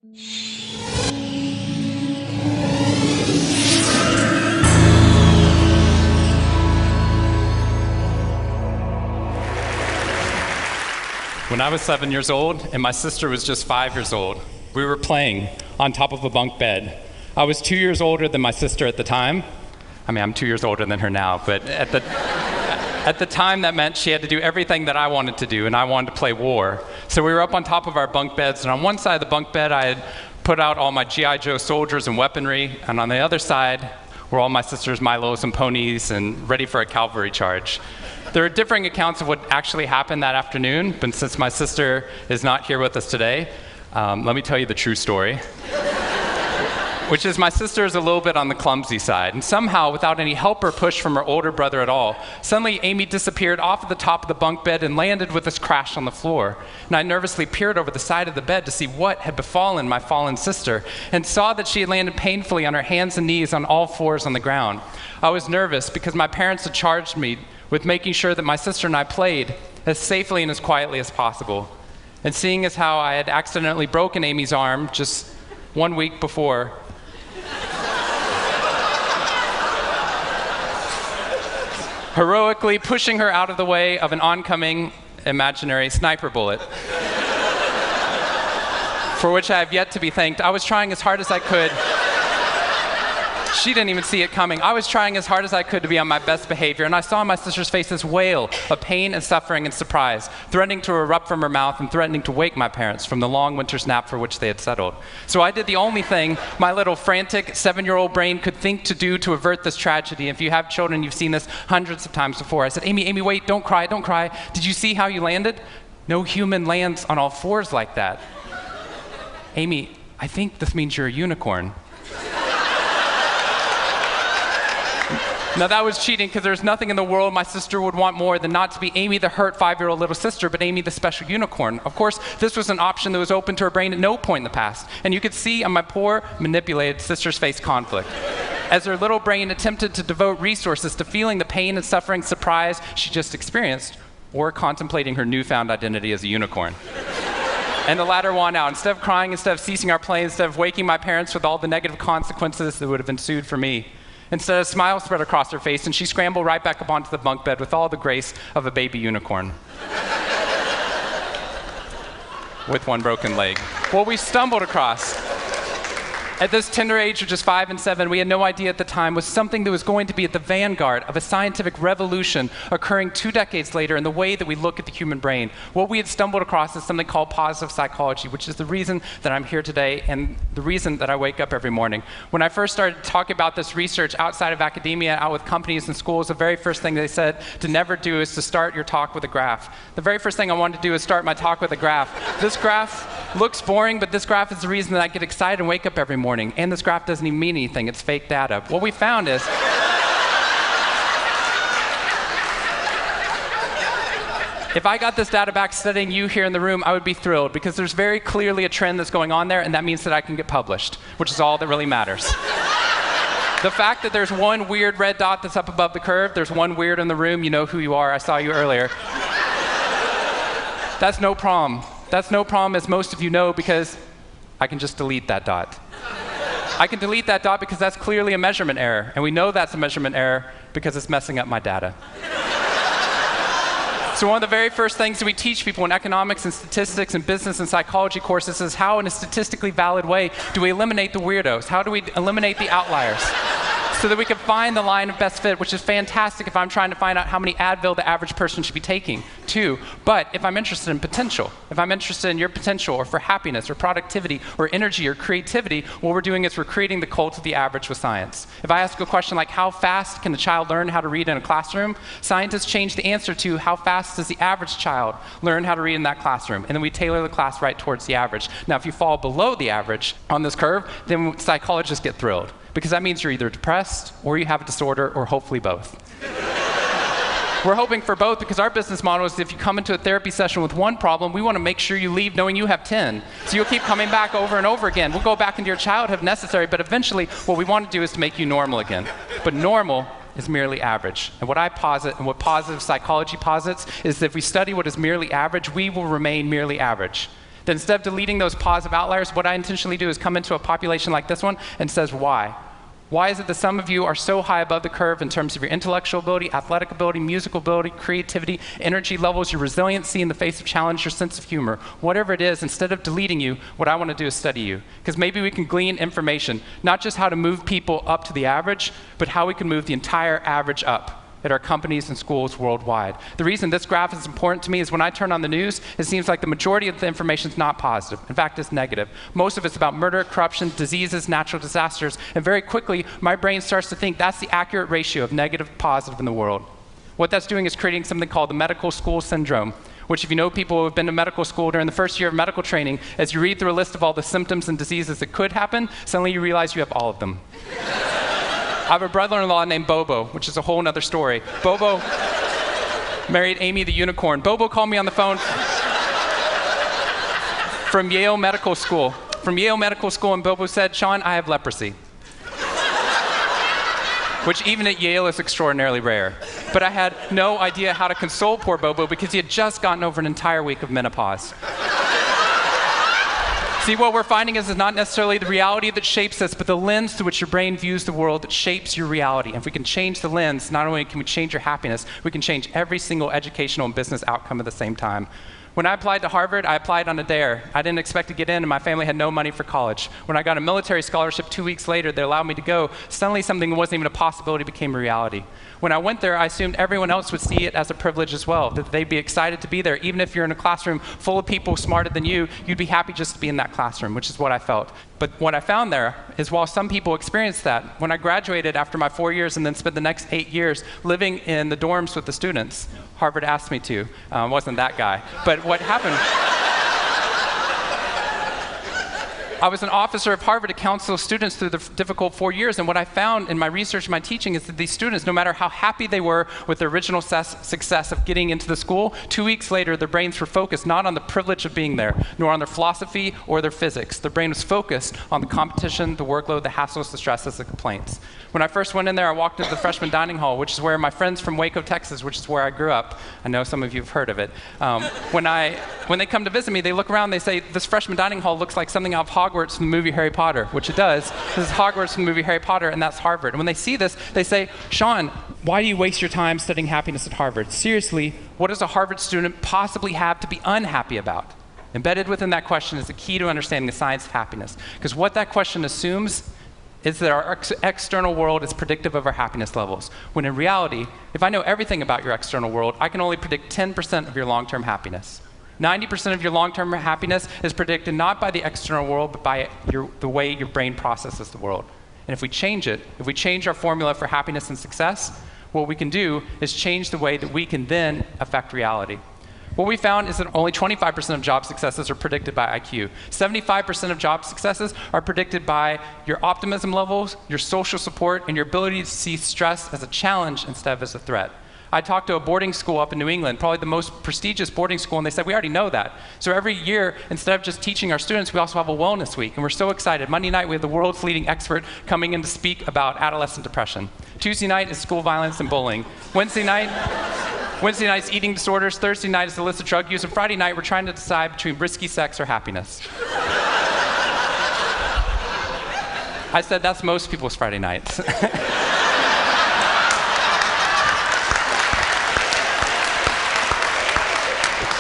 When I was 7 years old and my sister was just 5 years old, we were playing on top of a bunk bed. I was 2 years older than my sister at the time. I mean, I'm 2 years older than her now, but at the time that meant she had to do everything that I wanted to do, and I wanted to play war. So we were up on top of our bunk beds, and on one side of the bunk bed I had put out all my G.I. Joe soldiers and weaponry, and on the other side were all my sister's Milos and ponies and ready for a cavalry charge. There are differing accounts of what actually happened that afternoon, but since my sister is not here with us today, let me tell you the true story, which is my sister is a little bit on the clumsy side, and somehow, without any help or push from her older brother at all, suddenly Amy disappeared off of the top of the bunk bed and landed with this crash on the floor. And I nervously peered over the side of the bed to see what had befallen my fallen sister, and saw that she had landed painfully on her hands and knees on all fours on the ground. I was nervous because my parents had charged me with making sure that my sister and I played as safely and as quietly as possible. And seeing as how I had accidentally broken Amy's arm just 1 week before, heroically pushing her out of the way of an oncoming imaginary sniper bullet, for which I have yet to be thanked. I was trying as hard as I could. She didn't even see it coming. I was trying as hard as I could to be on my best behavior, and I saw my sister's face this wail of pain and suffering and surprise, threatening to erupt from her mouth and threatening to wake my parents from the long winter's nap for which they had settled. So I did the only thing my little frantic 7-year-old brain could think to do to avert this tragedy. If you have children, you've seen this hundreds of times before. I said, Amy, wait, don't cry, don't cry. Did you see how you landed? No human lands on all fours like that. Amy, I think this means you're a unicorn. Now that was cheating, because there's nothing in the world my sister would want more than not to be Amy the hurt 5-year-old little sister, but Amy the special unicorn. Of course, this was an option that was open to her brain at no point in the past, and you could see on my poor, manipulated sister's face conflict, as her little brain attempted to devote resources to feeling the pain and suffering surprise she just experienced, or contemplating her newfound identity as a unicorn. And the latter won out. Instead of crying, instead of ceasing our play, instead of waking my parents with all the negative consequences that would have ensued for me, instead, a smile spread across her face, and she scrambled right back up onto the bunk bed with all the grace of a baby unicorn. With one broken leg. What we stumbled across at this tender age of just 5 and 7, we had no idea at the time, was something that was going to be at the vanguard of a scientific revolution occurring 2 decades later in the way that we look at the human brain. What we had stumbled across is something called positive psychology, which is the reason that I'm here today and the reason that I wake up every morning. When I first started talking about this research outside of academia, out with companies and schools, the very first thing they said to never do is to start your talk with a graph. The very first thing I wanted to do is start my talk with a graph. This graph looks boring, but this graph is the reason that I get excited and wake up every morning. And this graph doesn't even mean anything. It's fake data. What we found is if I got this data back studying you here in the room, I would be thrilled, because there's very clearly a trend that's going on there, and that means that I can get published, which is all that really matters. The fact that there's one weird red dot that's up above the curve, there's one weird in the room, you know who you are, I saw you earlier. That's no problem. That's no problem, as most of you know, because I can just delete that dot. I can delete that dot because that's clearly a measurement error, and we know that's a measurement error because it's messing up my data. So one of the very first things that we teach people in economics and statistics and business and psychology courses is how, in a statistically valid way, do we eliminate the weirdos? How do we eliminate the outliers? So that we can find the line of best fit, which is fantastic if I'm trying to find out how many Advil the average person should be taking, too. But if I'm interested in potential, if I'm interested in your potential, or for happiness, or productivity, or energy, or creativity, what we're doing is we're creating the cult of the average with science. If I ask a question like, how fast can a child learn how to read in a classroom? Scientists change the answer to, how fast does the average child learn how to read in that classroom? And then we tailor the class right towards the average. Now, if you fall below the average on this curve, then psychologists get thrilled, because that means you're either depressed, or you have a disorder, or hopefully both. We're hoping for both, because our business model is if you come into a therapy session with one problem, we want to make sure you leave knowing you have 10. So you'll keep coming back over and over again. We'll go back into your childhood if necessary, but eventually what we want to do is to make you normal again. But normal is merely average. And what I posit, and what positive psychology posits, is that if we study what is merely average, we will remain merely average. That instead of deleting those positive outliers, what I intentionally do is come into a population like this one and says, why? Why is it that some of you are so high above the curve in terms of your intellectual ability, athletic ability, musical ability, creativity, energy levels, your resiliency in the face of challenge, your sense of humor? Whatever it is, instead of deleting you, what I want to do is study you. Because maybe we can glean information, not just how to move people up to the average, but how we can move the entire average up at our companies and schools worldwide. The reason this graph is important to me is when I turn on the news, it seems like the majority of the information is not positive. In fact, it's negative. Most of it's about murder, corruption, diseases, natural disasters, and very quickly, my brain starts to think that's the accurate ratio of negative to positive in the world. What that's doing is creating something called the medical school syndrome, which if you know people who have been to medical school during the first year of medical training, as you read through a list of all the symptoms and diseases that could happen, suddenly you realize you have all of them. I have a brother-in-law named Bobo, which is a whole other story. Bobo married Amy the unicorn. Bobo called me on the phone from Yale Medical School. And Bobo said, Shawn, I have leprosy. Which even at Yale is extraordinarily rare. But I had no idea how to console poor Bobo because he had just gotten over an entire week of menopause. See, what we're finding is not necessarily the reality that shapes us, but the lens through which your brain views the world that shapes your reality. And if we can change the lens, not only can we change your happiness, we can change every single educational and business outcome at the same time. When I applied to Harvard, I applied on a dare. I didn't expect to get in, and my family had no money for college. When I got a military scholarship 2 weeks later that allowed me to go, suddenly something that wasn't even a possibility became a reality. When I went there, I assumed everyone else would see it as a privilege as well, that they'd be excited to be there. Even if you're in a classroom full of people smarter than you, you'd be happy just to be in that classroom, which is what I felt. But what I found there is while some people experienced that, when I graduated after my 4 years and then spent the next 8 years living in the dorms with the students, Harvard asked me to. Wasn't that guy. But what happened, I was an officer of Harvard to counsel students through the difficult 4 years, and what I found in my research and my teaching is that these students, no matter how happy they were with their original success of getting into the school, 2 weeks later their brains were focused not on the privilege of being there, nor on their philosophy or their physics. Their brain was focused on the competition, the workload, the hassles, the stresses, the complaints. When I first went in there, I walked into the freshman dining hall, which is where my friends from Waco, Texas, which is where I grew up, I know some of you have heard of it. When they come to visit me, they look around, they say, this freshman dining hall looks like something out of Hogwarts from the movie Harry Potter, which it does. This is Hogwarts from the movie Harry Potter, and that's Harvard. And when they see this, they say, Shawn, why do you waste your time studying happiness at Harvard? Seriously, what does a Harvard student possibly have to be unhappy about? Embedded within that question is the key to understanding the science of happiness. Because what that question assumes is that our external world is predictive of our happiness levels. When in reality, if I know everything about your external world, I can only predict 10% of your long-term happiness. 90% of your long-term happiness is predicted not by the external world, but by the way your brain processes the world. And if we change it, if we change our formula for happiness and success, what we can do is change the way that we can then affect reality. What we found is that only 25% of job successes are predicted by IQ. 75% of job successes are predicted by your optimism levels, your social support, and your ability to see stress as a challenge instead of as a threat. I talked to a boarding school up in New England, probably the most prestigious boarding school, and they said, we already know that. So every year, instead of just teaching our students, we also have a wellness week, and we're so excited. Monday night, we have the world's leading expert coming in to speak about adolescent depression. Tuesday night is school violence and bullying. Wednesday night's eating disorders. Thursday night is illicit drug use. And Friday night, we're trying to decide between risky sex or happiness. I said, that's most people's Friday nights.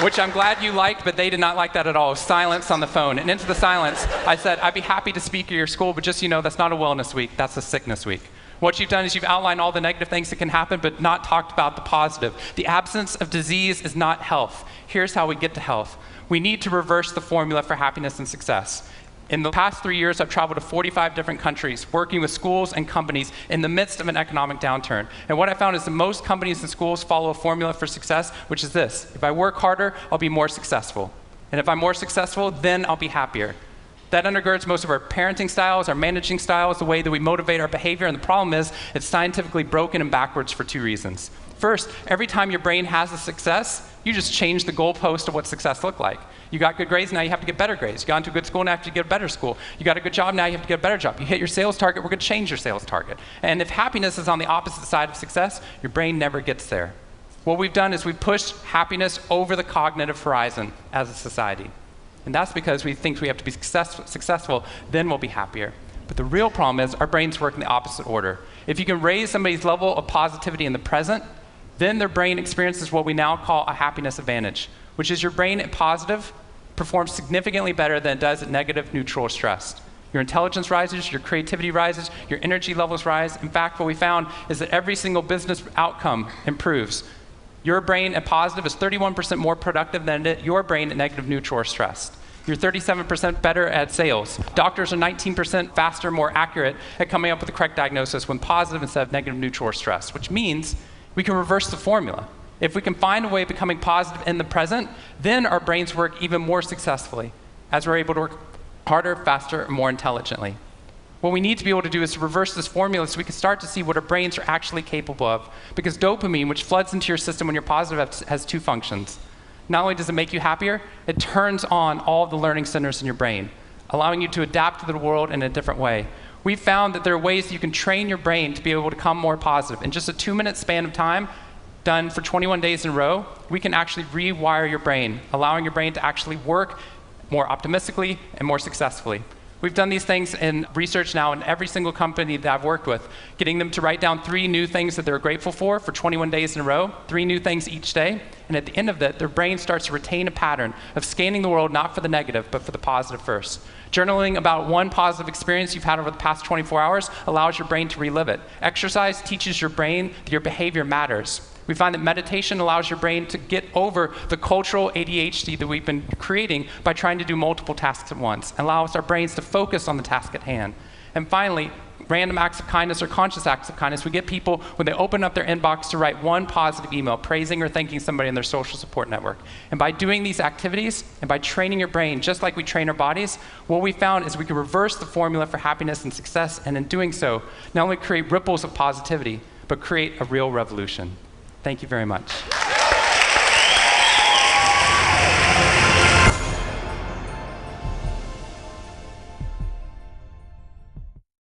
Which I'm glad you liked, but they did not like that at all. Silence on the phone. And into the silence, I said, I'd be happy to speak at your school, but just so you know, that's not a wellness week, that's a sickness week. What you've done is you've outlined all the negative things that can happen, but not talked about the positive. The absence of disease is not health. Here's how we get to health. We need to reverse the formula for happiness and success. In the past 3 years, I've traveled to 45 different countries, working with schools and companies in the midst of an economic downturn. And what I found is that most companies and schools follow a formula for success, which is this: if I work harder, I'll be more successful. And if I'm more successful, then I'll be happier. That undergirds most of our parenting styles, our managing styles, the way that we motivate our behavior. And the problem is, it's scientifically broken and backwards for two reasons. First, every time your brain has a success, you just change the goalpost of what success looked like. You got good grades, now you have to get better grades. You got into a good school, now you have to get a better school. You got a good job, now you have to get a better job. You hit your sales target, we're going to change your sales target. And if happiness is on the opposite side of success, your brain never gets there. What we've done is we've pushed happiness over the cognitive horizon as a society. And that's because we think we have to be successful, then we'll be happier. But the real problem is our brains work in the opposite order. If you can raise somebody's level of positivity in the present, then their brain experiences what we now call a happiness advantage, which is your brain at positive performs significantly better than it does at negative, neutral, or stressed. Your intelligence rises, your creativity rises, your energy levels rise. In fact, what we found is that every single business outcome improves. Your brain at positive is 31% more productive than your brain at negative, neutral, or stressed. You're 37% better at sales. Doctors are 19% faster, more accurate at coming up with the correct diagnosis when positive instead of negative, neutral, or stressed, which means we can reverse the formula. If we can find a way of becoming positive in the present, then our brains work even more successfully as we're able to work harder, faster, and more intelligently. What we need to be able to do is to reverse this formula so we can start to see what our brains are actually capable of. Because dopamine, which floods into your system when you're positive, has two functions. Not only does it make you happier, it turns on all the learning centers in your brain, allowing you to adapt to the world in a different way. We've found that there are ways that you can train your brain to be able to become more positive. In just a 2-minute span of time, done for 21 days in a row, we can actually rewire your brain, allowing your brain to actually work more optimistically and more successfully. We've done these things in research now in every single company that I've worked with, getting them to write down 3 new things that they're grateful for 21 days in a row, 3 new things each day. And at the end of that, their brain starts to retain a pattern of scanning the world not for the negative, but for the positive first. Journaling about one positive experience you've had over the past 24 hours allows your brain to relive it. Exercise teaches your brain that your behavior matters. We find that meditation allows your brain to get over the cultural ADHD that we've been creating by trying to do multiple tasks at once, and allows our brains to focus on the task at hand. And finally, random acts of kindness or conscious acts of kindness. We get people, when they open up their inbox, to write one positive email praising or thanking somebody in their social support network. And by doing these activities and by training your brain, just like we train our bodies, what we found is we can reverse the formula for happiness and success, and in doing so, not only create ripples of positivity, but create a real revolution. Thank you very much.